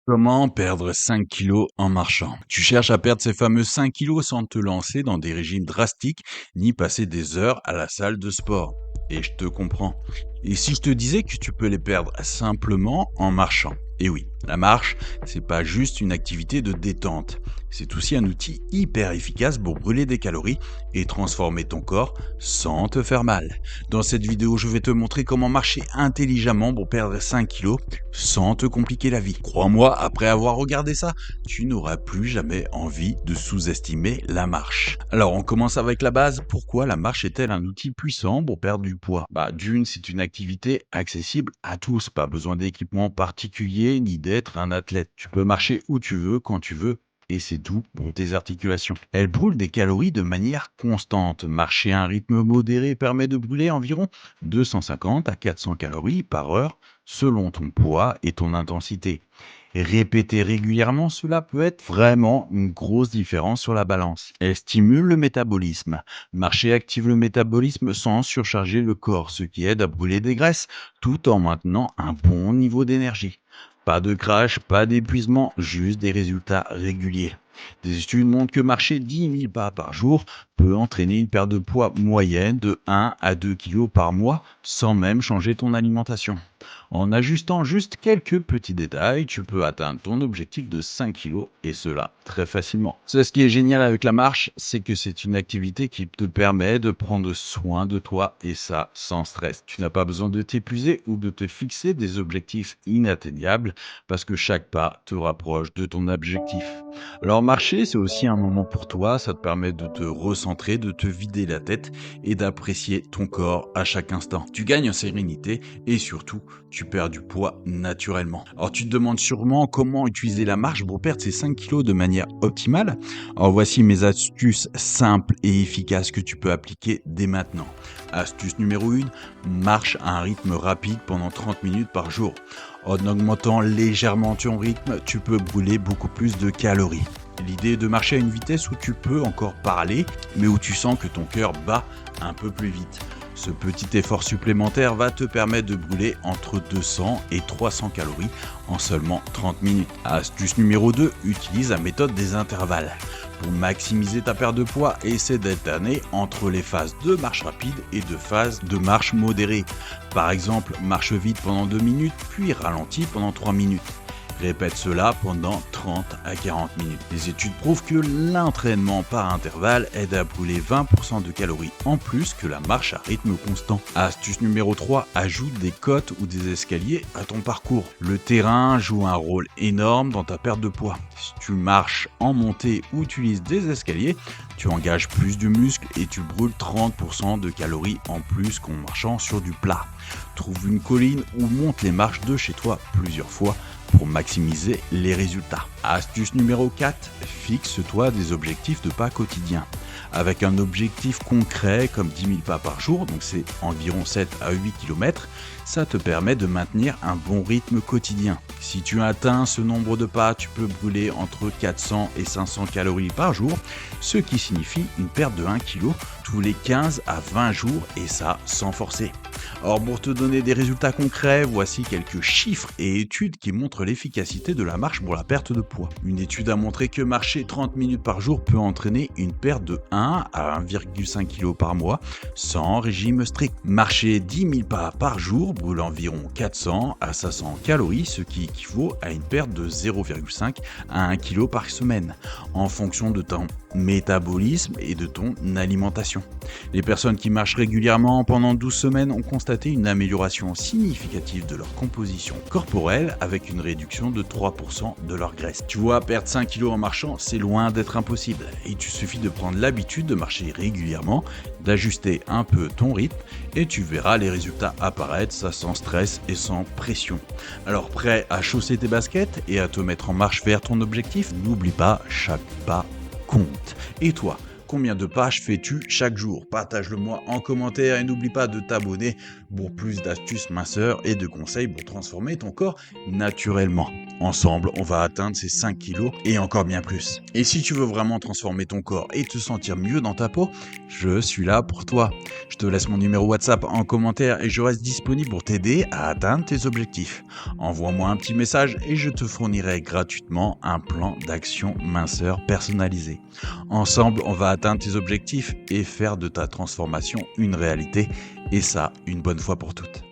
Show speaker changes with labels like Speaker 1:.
Speaker 1: Comment perdre 5 kilos en marchant? Tu cherches à perdre ces fameux 5 kilos sans te lancer dans des régimes drastiques ni passer des heures à la salle de sport. Et je te comprends. Et si je te disais que tu peux les perdre simplement en marchant? Et oui, la marche, c'est pas juste une activité de détente. C'est aussi un outil hyper efficace pour brûler des calories et transformer ton corps sans te faire mal. Dans cette vidéo, je vais te montrer comment marcher intelligemment pour perdre 5 kilos sans te compliquer la vie. Crois-moi, après avoir regardé ça, tu n'auras plus jamais envie de sous-estimer la marche. Alors, on commence avec la base. Pourquoi la marche est-elle un outil puissant pour perdre du poids? D'une, c'est une activité accessible à tous. Pas besoin d'équipement particulier ni d'être un athlète. Tu peux marcher où tu veux, quand tu veux. Et c'est tout pour tes articulations. Elle brûle des calories de manière constante. Marcher à un rythme modéré permet de brûler environ 250 à 400 calories par heure selon ton poids et ton intensité. Répéter régulièrement, cela peut être vraiment une grosse différence sur la balance. Elle stimule le métabolisme. Marcher active le métabolisme sans surcharger le corps, ce qui aide à brûler des graisses tout en maintenant un bon niveau d'énergie. Pas de crash, pas d'épuisement, juste des résultats réguliers. Des études montrent que marcher 10 000 pas par jour peut entraîner une perte de poids moyenne de 1 à 2 kg par mois sans même changer ton alimentation. En ajustant juste quelques petits détails, tu peux atteindre ton objectif de 5 kg et cela très facilement. C'est ce qui est génial avec la marche, c'est que c'est une activité qui te permet de prendre soin de toi et ça sans stress. Tu n'as pas besoin de t'épuiser ou de te fixer des objectifs inatteignables parce que chaque pas te rapproche de ton objectif. Alors marcher, c'est aussi un moment pour toi, ça te permet de te recentrer, de te vider la tête et d'apprécier ton corps à chaque instant. Tu gagnes en sérénité et surtout, tu perds du poids naturellement. Alors tu te demandes sûrement comment utiliser la marche pour perdre ces 5 kilos de manière optimale. Alors voici mes astuces simples et efficaces que tu peux appliquer dès maintenant. Astuce numéro 1, marche à un rythme rapide pendant 30 minutes par jour. En augmentant légèrement ton rythme, tu peux brûler beaucoup plus de calories. L'idée est de marcher à une vitesse où tu peux encore parler, mais où tu sens que ton cœur bat un peu plus vite. Ce petit effort supplémentaire va te permettre de brûler entre 200 et 300 calories en seulement 30 minutes. Astuce numéro 2, utilise la méthode des intervalles. Pour maximiser ta perte de poids, essaie d'alterner entre les phases de marche rapide et de phases de marche modérée. Par exemple, marche vite pendant 2 minutes, puis ralentis pendant 3 minutes. Répète cela pendant 30 à 40 minutes. Les études prouvent que l'entraînement par intervalle aide à brûler 20% de calories en plus que la marche à rythme constant. Astuce numéro 3, ajoute des côtes ou des escaliers à ton parcours. Le terrain joue un rôle énorme dans ta perte de poids. Si tu marches en montée ou utilises des escaliers, tu engages plus de muscles et tu brûles 30% de calories en plus qu'en marchant sur du plat. Trouve une colline ou monte les marches de chez toi plusieurs fois pour maximiser les résultats. Astuce numéro 4, fixe-toi des objectifs de pas quotidiens. Avec un objectif concret comme 10 000 pas par jour, donc c'est environ 7 à 8 km, ça te permet de maintenir un bon rythme quotidien. Si tu atteins ce nombre de pas, tu peux brûler entre 400 et 500 calories par jour, ce qui signifie une perte de 1 kg tous les 15 à 20 jours et ça sans forcer. Or, pour te donner des résultats concrets, voici quelques chiffres et études qui montrent l'efficacité de la marche pour la perte de poids. Une étude a montré que marcher 30 minutes par jour peut entraîner une perte de 1 à 1,5 kg par mois sans régime strict. Marcher 10 000 pas par jour brûle environ 400 à 500 calories, ce qui équivaut à une perte de 0,5 à 1 kg par semaine, en fonction de ton métabolisme et de ton alimentation. Les personnes qui marchent régulièrement pendant 12 semaines ont constaté une amélioration significative de leur composition corporelle avec une réduction de 3% de leur graisse. Tu vois, perdre 5 kg en marchant, c'est loin d'être impossible. Il te suffit de prendre l'habitude de marcher régulièrement, d'ajuster un peu ton rythme et tu verras les résultats apparaître, ça sans stress et sans pression. Alors prêt à chausser tes baskets et à te mettre en marche vers ton objectif? N'oublie pas, chaque pas compte. Et toi, combien de pages fais-tu chaque jour? Partage-le moi en commentaire et n'oublie pas de t'abonner pour plus d'astuces minceurs et de conseils pour transformer ton corps naturellement. Ensemble, on va atteindre ces 5 kilos et encore bien plus. Et si tu veux vraiment transformer ton corps et te sentir mieux dans ta peau, je suis là pour toi. Je te laisse mon numéro WhatsApp en commentaire et je reste disponible pour t'aider à atteindre tes objectifs. Envoie-moi un petit message et je te fournirai gratuitement un plan d'action minceur personnalisé. Ensemble, on va atteindre tes objectifs et faire de ta transformation une réalité, et ça, une bonne fois pour toutes.